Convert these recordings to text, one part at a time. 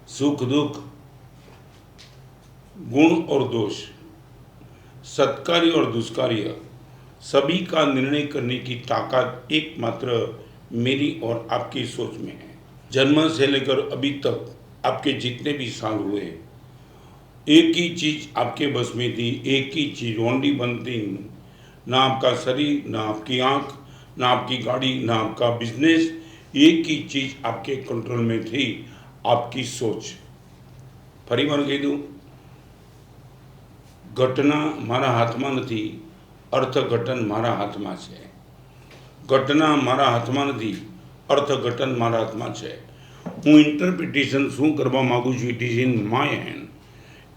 सुख दुख, गुण और दोष, सत्कार्य और दुष्कार्य, सभी का निर्णय करने की ताकत एकमात्र मेरी और आपकी सोच में है। जन्म से लेकर अभी तक आपके जितने भी साल हुए, एक ही चीज आपके बस में थी, एक ही चीज, ओनली वन थिंग। ना आपका शरीर, ना आपकी आंख, ना आपकी गाड़ी, ना आपका बिजनेस, एक ही चीज आपके कंट्रोल में थी, आपकी सोच। फरी વાર કહી દઉં, ઘટના મારા હાથમાં નથી, અર્થઘટન મારા હાથમાં છે। ઘટના મારા હાથમાં નથી, અર્થઘટન મારા હાથમાં છે। હું ઇન્ટરપ્રિટેશન શું કરવા માગું છું, it is in my hand.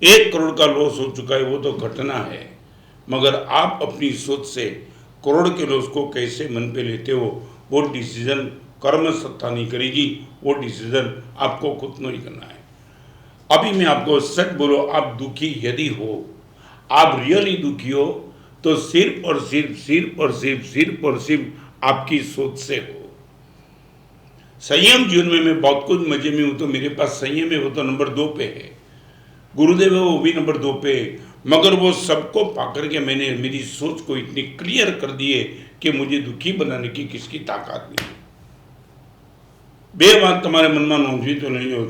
1 crore का लॉस हो चुका है, वो तो घटना है, मगर आप अपनी सोच से करोड़ के लॉस को कैसे मन पे लेते हो, वो डिसीजन कर्म सत्ता नहीं करेगी, वो डिसीजन आपको खुद नहीं करना है। अभी मैं आपको सच बोलो, आप दुखी यदि हो, आप रियली दुखी हो, तो सिर्फ और सिर्फ आपकी सोच से हो। संयम जीवन में मैं बहुत कुछ मजे में हूं, तो मेरे पास संयम है, वो तो नंबर 2 पे है। गुरुदेव है, वो भी नंबर 2 पे, मगर वो सबको पाकर के मैंने मेरी सोच को इतनी क्लियर कर दी है कि मुझे दुखी बनाने की किसकी ताकत नहीं है। बे बात तुम्हारे मन में नोंधी तो नहीं हो,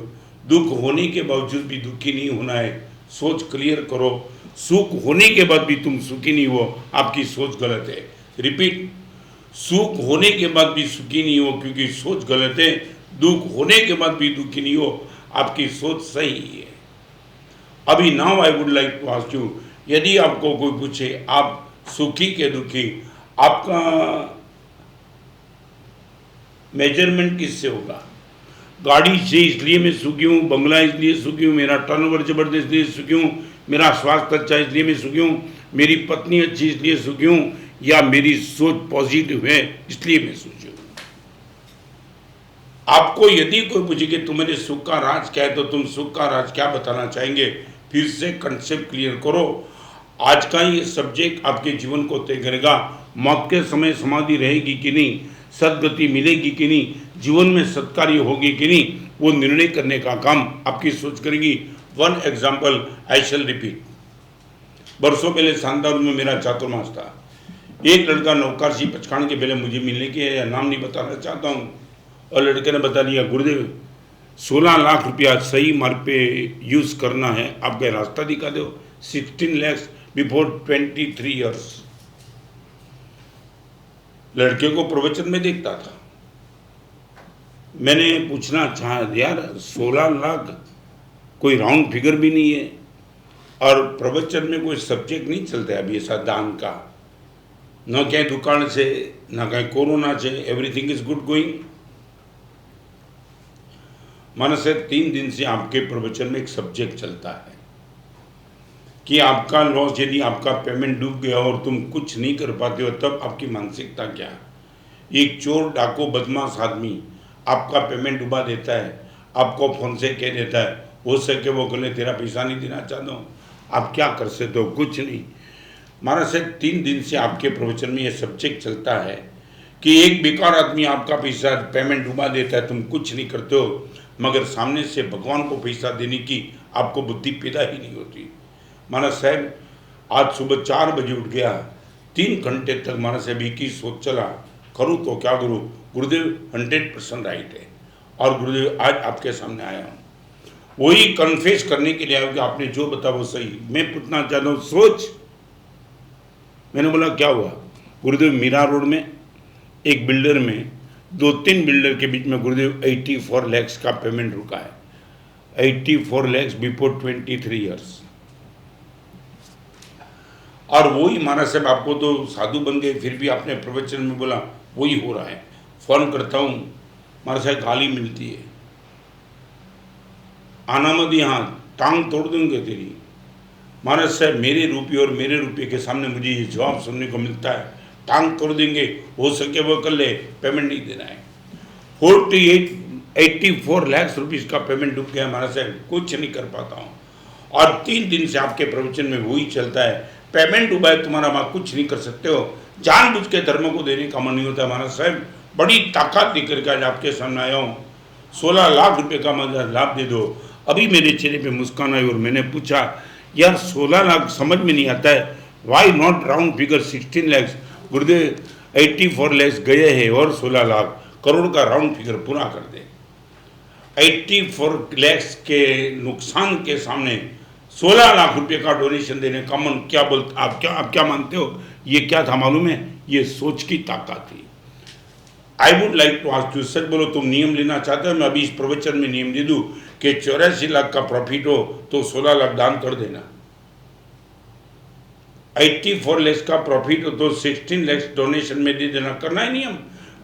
दुख होने के बावजूद भी दुखी नहीं होना है, सोच क्लियर करो। सुख होने के बाद भी तुम सुखी नहीं हो, आपकी सोच गलत है। रिपीट, सुख होने के बाद भी सुखी नहीं हो क्योंकि सोच गलत है। दुख होने के बाद भी दुखी नहीं हो, आपकी सोच सही है। अभी now I would like to ask you, यदि आपको कोई पूछे आप सुखी के दुखी, आपका मेजरमेंट किससे होगा? गाड़ी से इसलिए मैं सुखी हूँ, बंगला इसलिए सुखी हूँ, मेरा टर्नओवर जबरदस्त इसलिए सुखी हूँ, मेरा स्वास्थ्य अच्छा इसलिए मैं सुखी हूँ, मेरी पत्नी अच्छी इसलिए सुखी हूँ, या मेरी सोच पॉजिटिव है इसलिए मैं सुखी हूँ? आपको यदि कोई पूछे कि तुम्हारे सुख का राज क्या है, तो तुम सुख का राज क्या बताना चाहेंगे? फिर से कंसेप्ट क्लियर करो। आज का ये सब्जेक्ट आपके जीवन को तय करेगा। मौत के समय समाधि रहेगी कि नहीं, सदगति मिलेगी कि नहीं, जीवन में सत्कार्य होगी कि नहीं, वो निर्णय करने का काम आपकी सोच करेगी। One example I shall repeat. बरसों पहले शानदार में मेरा चातुर्मास था। एक लड़का नौकारसी पचखान के पहले मुझे मिलने के, नाम नहीं बताना चाहता हूँ, और लड़के ने बता दिया, गुरुदेव 16 लाख रुपया सही मार्ग पे यूज करना है, आप क्या रास्ता दिखा दो। 16 lakhs बिफोर 23 years। लड़के को प्रवचन में देखता था, मैंने पूछना चाहा, यार 16 लाख कोई राउंड फिगर भी नहीं है, और प्रवचन में कोई सब्जेक्ट नहीं चलता है अभी ऐसा दान का, न कहीं दुकान से, न कहीं कोरोना से, एवरीथिंग इज गुड गोइंग। माना से 3 दिन से आपके प्रवचन में एक सब्जेक्ट चलता है कि आपका लॉस, यदि आपका पेमेंट डूब गया और तुम कुछ नहीं कर पाते हो, तब आपकी मानसिकता क्या है। एक चोर, डाकू, बदमाश आदमी आपका पेमेंट डुबा देता है, आपको फोन से कह देता है, हो सके वो गले तेरा पैसा नहीं देना चाहता हूँ, आप क्या कर सकते हो? कुछ नहीं। माना से 3 दिन से आपके प्रवचन में ये सब्जेक्ट चलता है कि एक बेकार आदमी आपका पैसा पेमेंट डुबा देता है, तुम कुछ नहीं करते हो, मगर सामने से भगवान को पैसा देने की आपको बुद्धि पैदा ही नहीं होती। माना साहब आज सुबह 4 बजे उठ गया, 3 घंटे तक माना साहब एक ही सोच चला, करूँ तो क्या करूँ? गुरुदेव 100% राइट है, और गुरुदेव आज आपके सामने आया हूँ वही कन्फेस करने के लिए आया कि आपने जो बताया वो सही। मैं पूछना चाहता हूँ, सोच। मैंने बोला क्या हुआ? गुरुदेव मीरा रोड में एक बिल्डर में 2-3 बिल्डर के बीच में गुरुदेव 84 lakhs का पेमेंट रुका है। 84 lakhs बिफोर 23 years। और वही माना साहब, आपको तो साधु बन गए, फिर भी आपने प्रवचन में बोला वही हो रहा है। फोन करता हूँ, मारा साहब गाली मिलती है, आना मत यहाँ, टांग तोड़ दूंगे तेरी। महाराज साहब मेरे रुपये और मेरे रुपये के सामने मुझे ये जवाब सुनने को मिलता है, टांग तोड़ देंगे, हो सके वो कर ले, पेमेंट नहीं देना है। 84 lakhs रुपीज़ का पेमेंट डूब गया महाराज साहब, कुछ नहीं कर पाता हूँ। और 3 दिन से आपके प्रवचन में वही चलता है, पेमेंट डूबा है तुम्हारा, वहाँ कुछ नहीं कर सकते हो, जानबूझ के धर्म को देने का मन नहीं होता। महाराज साहब बड़ी ताकत लेकर के आज आपके सामने आया हूँ, 16 लाख रुपये का मुझे लाभ दे दो। अभी मेरे चेहरे पे मुस्कान आई और मैंने पूछा, यार 16 लाख समझ में नहीं आता है, why not round figure 16 lakhs? Gurudev 84 lakhs गए हैं और 16 लाख करोड़ का राउंड फिगर पूरा कर दे। 84 लैक्स के नुकसान के सामने 16 लाख रुपए का डोनेशन देने का मन क्या बोलता? आप क्या मानते हो ये क्या था मालूम है? ये सोच की ताकत थी। I would like to ask you, सच बोलो तुम नियम लेना चाहते हो? मैं अभी इस प्रवचन में नियम दे दूं कि 84 लाख का प्रॉफिट हो तो 16 लाख दान कर देना, 84 लैक्स का प्रॉफिट हो तो 16 लैक्स डोनेशन में दे देना, करना है नियम।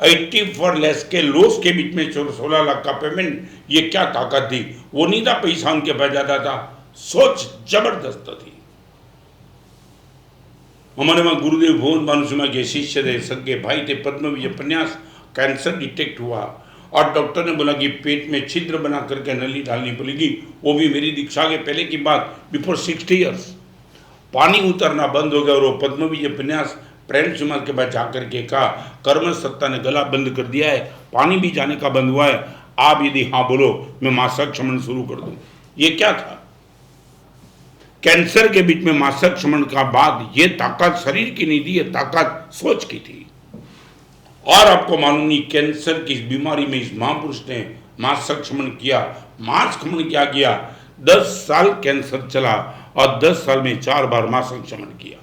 84 लैक्स के लॉस के बीच में 16 लाख का पेमेंट, ये क्या ताकत थी? वो नहीं था पैसा उनके पास ज्यादा था, सोच जबरदस्त थी। हमारे वहां गुरुदेव भुवन भानु सिंह के शिष्य थे, सगे भाई थे, पद्म विजय प्रन्यास, कैंसर डिटेक्ट हुआ और डॉक्टर ने बोला कि पेट में छिद्र बना करके नली डालनी पड़ेगी। वो भी मेरी दीक्षा के पहले की बात, बिफोर 60 ईयर्स। पानी उतरना बंद हो गया और वो पद्म विजय प्रन्यास प्रेम सिंह के पास जाकर के कहा, कर्म सत्ता ने गला बंद कर दिया है, पानी भी जाने का बंद हुआ है, आप यदि हाँ बोलो मैं मासिक क्षमण शुरू कर दूं। ये क्या था? कैंसर के बीच में मासिक क्षमण का बाद ये ताकत शरीर की नहीं थी, ये ताकत सोच की थी। और आपको मालूम नहीं, कैंसर की इस बीमारी में इस महापुरुष ने मासिक क्षमण किया। मास क्षमण क्या किया? 10 साल कैंसर चला और 10 साल में 4 बार मासिक क्षमण किया।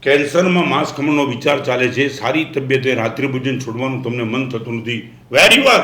કેન્સરમાં માંસ ખમણનો વિચાર ચાલે છે, સારી તબિયતે રાત્રિ ભોજન છોડવાનું તમને મન થતું નથી, વેરી વેલ,